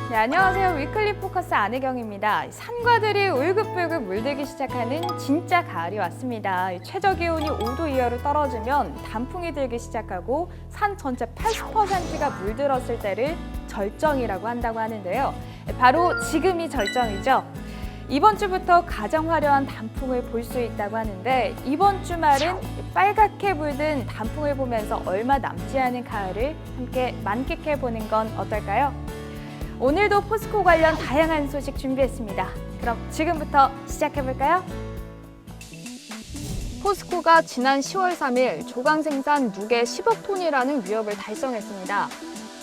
네, 안녕하세요. 위클리 포커스 안혜경입니다. 산과들이 울긋불긋 물들기 시작하는 진짜 가을이 왔습니다. 최저 기온이 5도 이하로 떨어지면 단풍이 들기 시작하고 산 전체 80%가 물들었을 때를 절정이라고 한다고 하는데요. 바로 지금이 절정이죠. 이번 주부터 가장 화려한 단풍을 볼 수 있다고 하는데 이번 주말은 빨갛게 물든 단풍을 보면서 얼마 남지 않은 가을을 함께 만끽해보는 건 어떨까요? 오늘도 포스코 관련 다양한 소식 준비했습니다. 그럼 지금부터 시작해볼까요? 포스코가 지난 10월 3일 조강 생산 누계 10억 톤이라는 위협을 달성했습니다.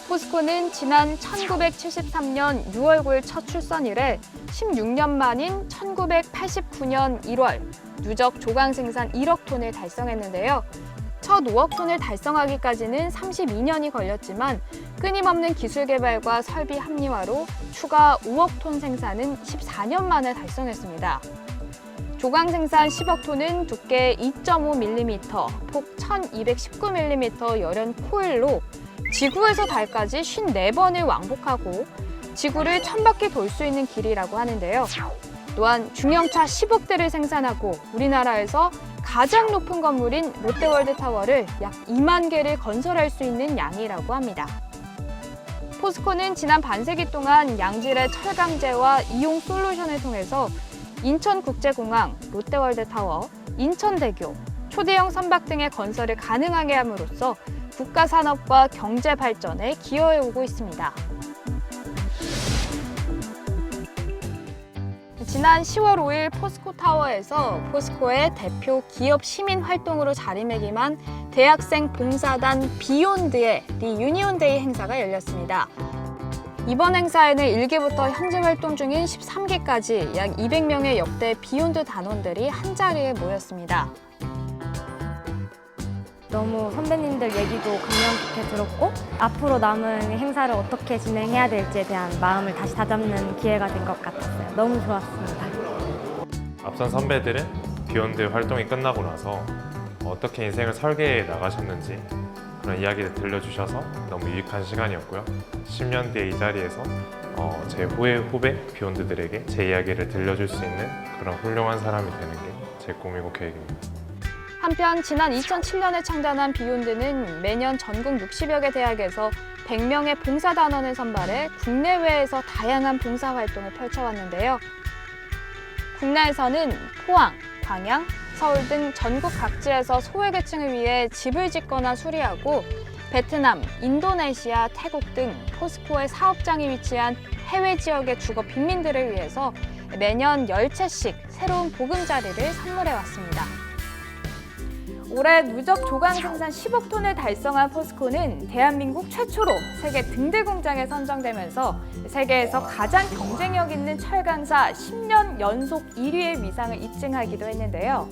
포스코는 지난 1973년 6월 9일 첫 출선 이래 16년 만인 1989년 1월 누적 조강 생산 1억 톤을 달성했는데요. 첫 5억 톤을 달성하기까지는 32년이 걸렸지만 끊임없는 기술 개발과 설비 합리화로 추가 5억 톤 생산은 14년 만에 달성했습니다. 조강 생산 10억 톤은 두께 2.5mm, 폭 1219mm 열연 코일로 지구에서 달까지 54번을 왕복하고 지구를 1000바퀴 돌 수 있는 길이라고 하는데요. 또한 중형차 10억 대를 생산하고 우리나라에서 가장 높은 건물인 롯데월드타워를 약 2만 개를 건설할 수 있는 양이라고 합니다. 포스코는 지난 반세기 동안 양질의 철강제와 이용 솔루션을 통해서 인천국제공항, 롯데월드타워, 인천대교, 초대형 선박 등의 건설을 가능하게 함으로써 국가 산업과 경제 발전에 기여해오고 있습니다. 지난 10월 5일 포스코타워에서 포스코의 대표 기업 시민 활동으로 자리매김한 대학생 봉사단 비욘드의 리유니온데이 행사가 열렸습니다. 이번 행사에는 1기부터 현재 활동 중인 13기까지 약 200명의 역대 비욘드 단원들이 한자리에 모였습니다. 너무 선배님들 얘기도 감명 깊게 들었고 앞으로 남은 행사를 어떻게 진행해야 될지에 대한 마음을 다시 다잡는 기회가 된 것 같았어요. 너무 좋았습니다. 앞선 선배들은 비욘드 활동이 끝나고 나서 어떻게 인생을 설계해 나가셨는지 그런 이야기를 들려주셔서 너무 유익한 시간이었고요. 10년 뒤에 이 자리에서 제 후배 비욘드들에게 제 이야기를 들려줄 수 있는 그런 훌륭한 사람이 되는 게 제 꿈이고 계획입니다. 한편 지난 2007년에 창단한 비욘드는 매년 전국 60여 개 대학에서 100명의 봉사단원을 선발해 국내외에서 다양한 봉사활동을 펼쳐왔는데요. 국내에서는 포항, 광양, 서울 등 전국 각지에서 소외계층을 위해 집을 짓거나 수리하고 베트남, 인도네시아, 태국 등 포스코의 사업장이 위치한 해외 지역의 주거 빈민들을 위해서 매년 10채씩 새로운 보금자리를 선물해왔습니다. 올해 누적 조강 생산 10억 톤을 달성한 포스코는 대한민국 최초로 세계 등대 공장에 선정되면서 세계에서 가장 경쟁력 있는 철강사 10년 연속 1위의 위상을 입증하기도 했는데요.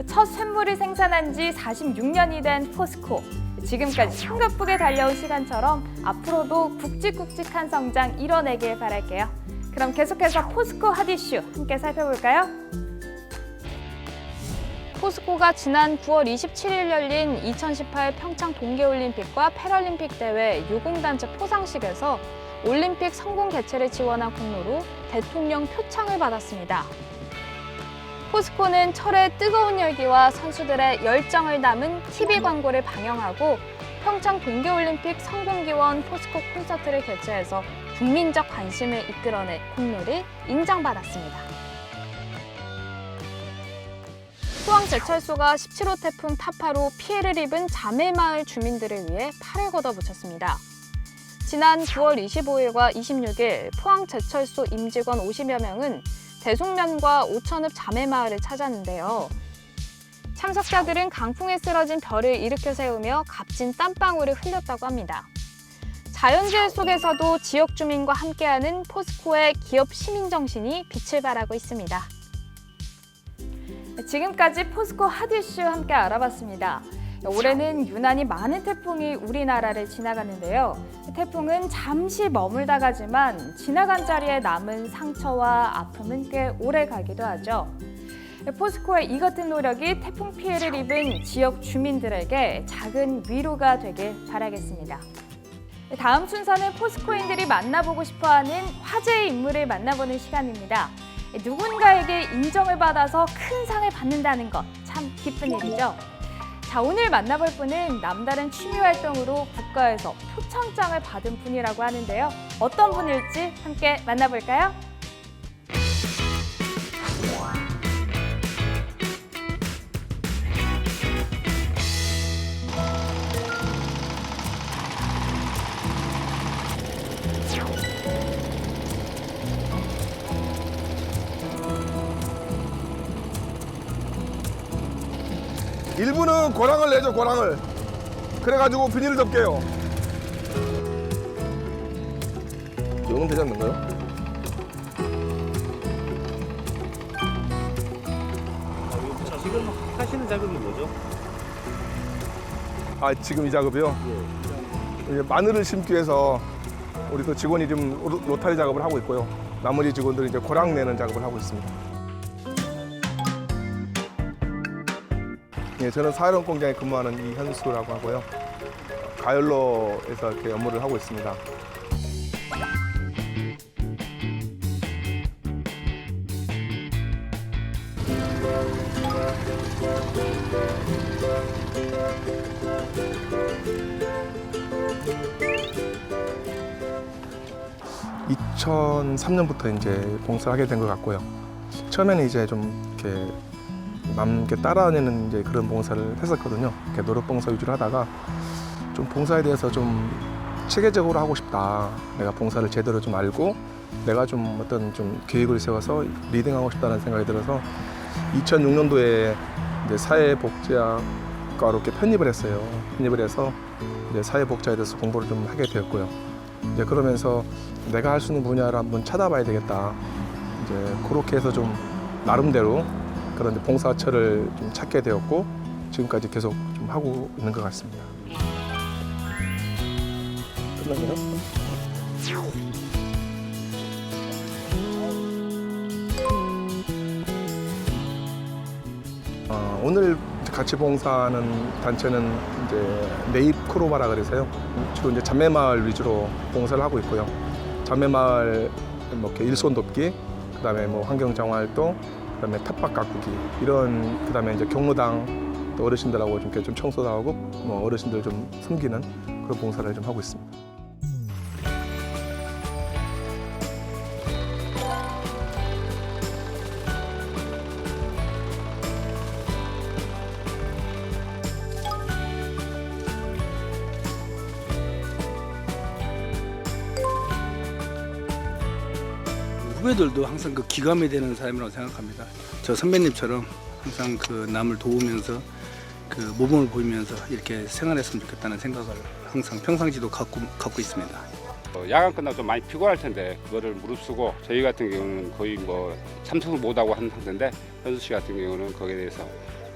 첫 쇳물을 생산한 지 46년이 된 포스코. 지금까지 숨가쁘게 달려온 시간처럼 앞으로도 굵직굵직한 성장 이뤄내길 바랄게요. 그럼 계속해서 포스코 핫 이슈 함께 살펴볼까요? 포스코가 지난 9월 27일 열린 2018 평창 동계올림픽과 패럴림픽 대회 유공단체 포상식에서 올림픽 성공 개최를 지원한 공로로 대통령 표창을 받았습니다. 포스코는 철의 뜨거운 열기와 선수들의 열정을 담은 TV 광고를 방영하고 평창 동계올림픽 성공기원 포스코 콘서트를 개최해서 국민적 관심을 이끌어내 공로를 인정받았습니다. 포항제철소가 17호 태풍 타파로 피해를 입은 자매마을 주민들을 위해 팔을 걷어붙였습니다. 지난 9월 25일과 26일 포항제철소 임직원 50여 명은 대송면과 오천읍 자매마을을 찾았는데요. 참석자들은 강풍에 쓰러진 별을 일으켜 세우며 값진 땀방울을 흘렸다고 합니다. 자연재해 속에서도 지역 주민과 함께하는 포스코의 기업 시민정신이 빛을 발하고 있습니다. 지금까지 포스코 핫 이슈 함께 알아봤습니다. 올해는 유난히 많은 태풍이 우리나라를 지나가는데요. 태풍은 잠시 머물다 가지만 지나간 자리에 남은 상처와 아픔은 꽤 오래 가기도 하죠. 포스코의 이 같은 노력이 태풍 피해를 입은 지역 주민들에게 작은 위로가 되길 바라겠습니다. 다음 순서는 포스코인들이 만나보고 싶어하는 화제의 인물을 만나보는 시간입니다. 누군가에게 인정을 받아서 큰 상을 받는다는 것 참 기쁜 일이죠. 자, 오늘 만나볼 분은 남다른 취미 활동으로 국가에서 표창장을 받은 분이라고 하는데요. 어떤 분일지 함께 만나볼까요? 일부는 고랑을 내죠, 고랑을. 그래가지고 비닐을 덮게요. 이 정도 되지 않는가요? 지금 하시는 작업이 뭐죠? 아, 지금 이 작업이요? 이제 마늘을 심기 위해서 우리 그 직원이 지금 로타리 작업을 하고 있고요. 나머지 직원들은 이제 고랑 내는 작업을 하고 있습니다. 예, 저는 사회론 공장에 근무하는 이현수라고 하고요. 가열로에서 이렇게 업무를 하고 있습니다. (2003년부터) 이제 봉사를 하게 된 것 같고요. 처음에는 이제 좀 이렇게 남께 따라다니는 이제 그런 봉사를 했었거든요. 이렇게 노력 봉사 위주로 하다가 좀 봉사에 대해서 좀 체계적으로 하고 싶다. 내가 봉사를 제대로 좀 알고 내가 좀 어떤 좀 계획을 세워서 리딩하고 싶다는 생각이 들어서 2006년도에 이제 사회복지학과로 이렇게 편입을 했어요. 편입을 해서 이제 사회복지에 대해서 공부를 좀 하게 되었고요. 이제 그러면서 내가 할 수 있는 분야를 한번 찾아봐야 되겠다. 이제 그렇게 해서 좀 나름대로 그런 봉사처를 좀 찾게 되었고 지금까지 계속 좀 하고 있는 것 같습니다. 끝났나요? 오늘 같이 봉사하는 단체는 이제 네잎크로바라 그래서요. 주로 이제 자매마을 위주로 봉사를 하고 있고요. 자매마을 뭐 이렇게 일손 돕기, 그다음에 뭐 환경정화활동, 그다음에 텃밭 가꾸기 이런, 그다음에 이제 경로당 또 어르신들하고 좀 이렇게 좀 청소도 하고 뭐 어르신들 좀 섬기는 그런 봉사를 좀 하고 있습니다. 후배들도 항상 그 기감이 되는 사람이라고 생각합니다. 저 선배님처럼 항상 그 남을 도우면서 그 모범을 보이면서 이렇게 생활했으면 좋겠다는 생각을 항상 평상시도 갖고 있습니다. 야간 끝나고 좀 많이 피곤할 텐데 그거를 무릅쓰고 저희 같은 경우는 거의 뭐 참석을 못하고 하는 상태인데 현수 씨 같은 경우는 거기에 대해서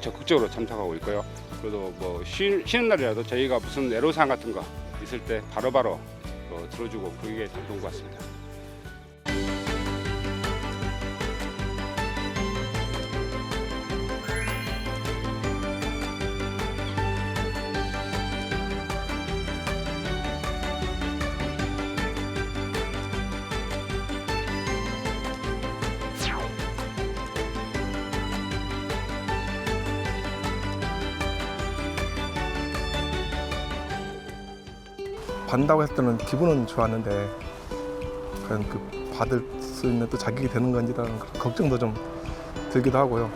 적극적으로 참석하고 있고요. 그래도 뭐 쉬는 날이라도 저희가 무슨 애로사항 같은 거 있을 때 바로바로 들어주고 그게 참 좋은 것 같습니다. 받는다고 했을 때는 기분은 좋았는데 과연 그 받을 수 있는 또 자격이 되는 건지라는 그런 걱정도 좀 들기도 하고요.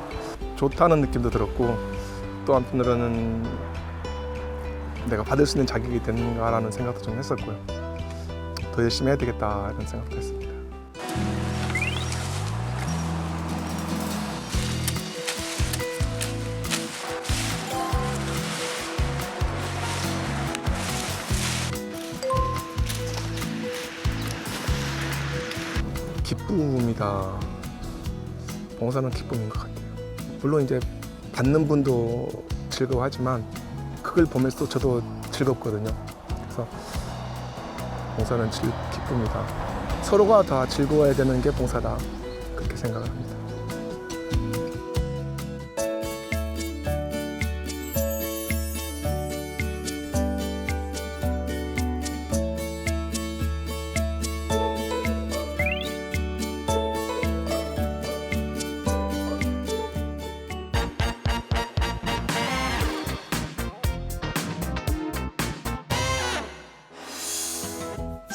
좋다는 느낌도 들었고 또 한편으로는 내가 받을 수 있는 자격이 되는가라는 생각도 좀 했었고요. 더 열심히 해야 되겠다 이런 생각도 했습니다. 기쁨이다. 봉사는 기쁨인 것 같아요. 물론 이제 받는 분도 즐거워하지만 그걸 보면서 저도 즐겁거든요. 그래서 봉사는 기쁩니다. 서로가 다 즐거워야 되는 게 봉사다. 그렇게 생각을 합니다.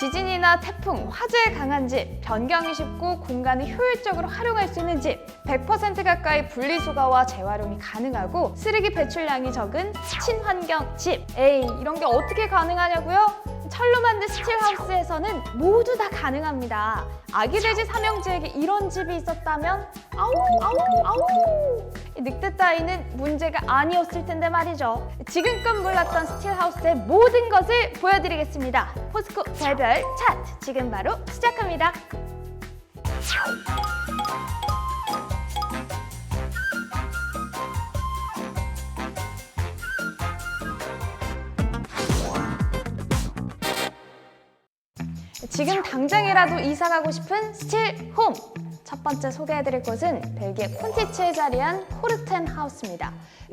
지진이나 태풍, 화재에 강한 집, 변경이 쉽고 공간을 효율적으로 활용할 수 있는 집, 100% 가까이 분리수거와 재활용이 가능하고 쓰레기 배출량이 적은 친환경 집. 에이, 이런 게 어떻게 가능하냐고요? 철로 만든 스틸하우스에서는 모두 다 가능합니다. 아기 돼지 삼형제에게 이런 집이 있었다면 아우 아우 아우! 이 늑대 따위는 문제가 아니었을 텐데 말이죠. 지금껏 몰랐던 스틸하우스의 모든 것을 보여드리겠습니다. 포스코 개별 차트 지금 바로 시작합니다. 지금 당장이라도 이사 가고 싶은 스틸 홈! 첫 번째 소개해드릴 곳은 벨기에 콘티치에 자리한 포르텐 하우스입니다.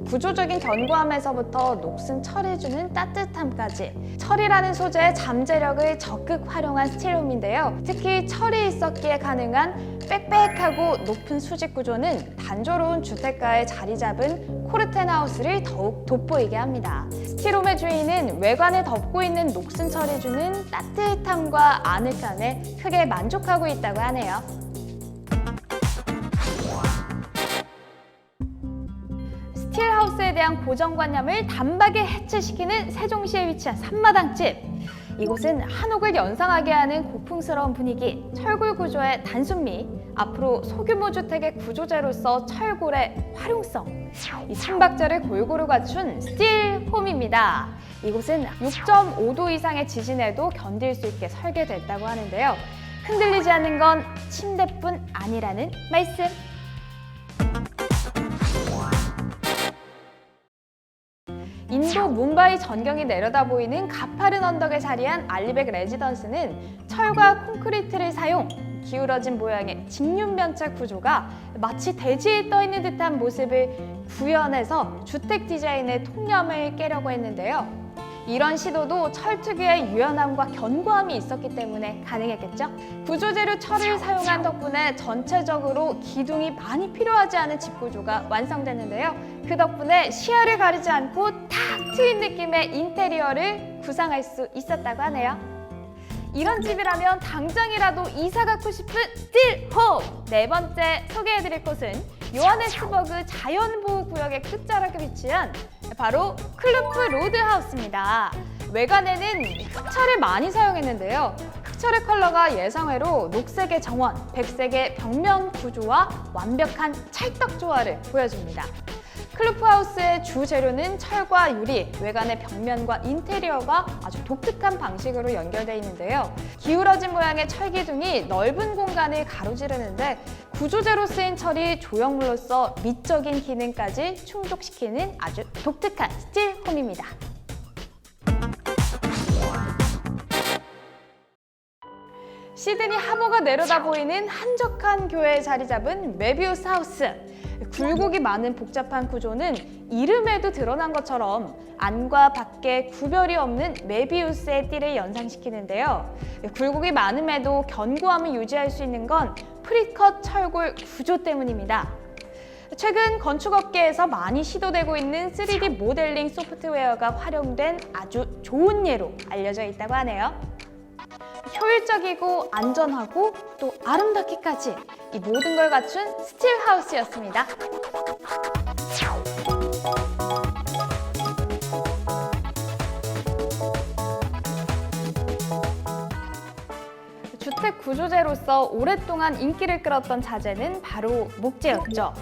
구조적인 견고함에서부터 녹슨 철이 주는 따뜻함까지 철이라는 소재의 잠재력을 적극 활용한 스틸홈인데요. 특히 철이 있었기에 가능한 빽빽하고 높은 수직 구조는 단조로운 주택가에 자리 잡은 포르텐 하우스를 더욱 돋보이게 합니다. 스틸홈의 주인은 외관을 덮고 있는 녹슨 철이 주는 따뜻함과 아늑함에 크게 만족하고 있다고 하네요. 스틸하우스에 대한 고정관념을 단박에 해체시키는 세종시에 위치한 삼마당집. 이곳은 한옥을 연상하게 하는 고풍스러운 분위기, 철골 구조의 단순미, 앞으로 소규모 주택의 구조재로서 철골의 활용성, 이 3박자를 골고루 갖춘 스틸홈입니다. 이곳은 6.5도 이상의 지진에도 견딜 수 있게 설계됐다고 하는데요. 흔들리지 않는 건 침대뿐 아니라는 말씀. 인도 뭄바이 전경이 내려다 보이는 가파른 언덕에 자리한 알리백 레지던스는 철과 콘크리트를 사용, 기울어진 모양의 직륜변착 구조가 마치 대지에 떠있는 듯한 모습을 구현해서 주택 디자인의 통념을 깨려고 했는데요. 이런 시도도 철 특유의 유연함과 견고함이 있었기 때문에 가능했겠죠? 구조재료 철을 사용한 덕분에 전체적으로 기둥이 많이 필요하지 않은 집 구조가 완성됐는데요. 그 덕분에 시야를 가리지 않고 탁 트인 느낌의 인테리어를 구상할 수 있었다고 하네요. 이런 집이라면 당장이라도 이사 가고 싶은 스틸홈! 네 번째 소개해드릴 곳은 요하네스버그 자연보호구역의 끝자락에 위치한 바로 클루프 로드하우스입니다. 외관에는 흑철을 많이 사용했는데요. 흑철의 컬러가 예상외로 녹색의 정원, 백색의 벽면 구조와 완벽한 찰떡 조화를 보여줍니다. 클루프하우스의 주 재료는 철과 유리, 외관의 벽면과 인테리어가 아주 독특한 방식으로 연결되어 있는데요. 기울어진 모양의 철기둥이 넓은 공간을 가로지르는데 구조재로 쓰인 철이 조형물로서 미적인 기능까지 충족시키는 아주 독특한 스틸홈입니다. 시드니 하버가 내려다 보이는 한적한 교회에 자리 잡은 메비우스 하우스. 굴곡이 많은 복잡한 구조는 이름에도 드러난 것처럼 안과 밖에 구별이 없는 메비우스의 띠를 연상시키는데요. 굴곡이 많음에도 견고함을 유지할 수 있는 건 프리컷 철골 구조 때문입니다. 최근 건축업계에서 많이 시도되고 있는 3D 모델링 소프트웨어가 활용된 아주 좋은 예로 알려져 있다고 하네요. 효율적이고 안전하고 또 아름답기까지 이 모든 걸 갖춘 스틸하우스였습니다. 주택 구조재로서 오랫동안 인기를 끌었던 자재는 바로 목재였죠.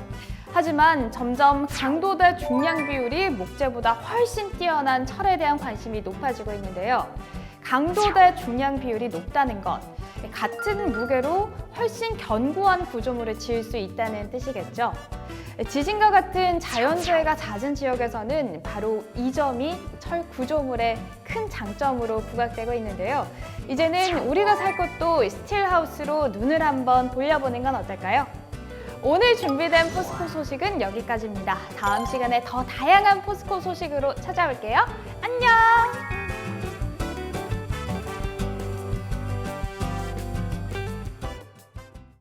하지만 점점 강도 대 중량 비율이 목재보다 훨씬 뛰어난 철에 대한 관심이 높아지고 있는데요. 강도 대 중량 비율이 높다는 것, 같은 무게로 훨씬 견고한 구조물을 지을 수 있다는 뜻이겠죠. 지진과 같은 자연재해가 잦은 지역에서는 바로 이 점이 철 구조물의 큰 장점으로 부각되고 있는데요. 이제는 우리가 살 곳도 스틸하우스로 눈을 한번 돌려보는 건 어떨까요? 오늘 준비된 포스코 소식은 여기까지입니다. 다음 시간에 더 다양한 포스코 소식으로 찾아올게요. 안녕!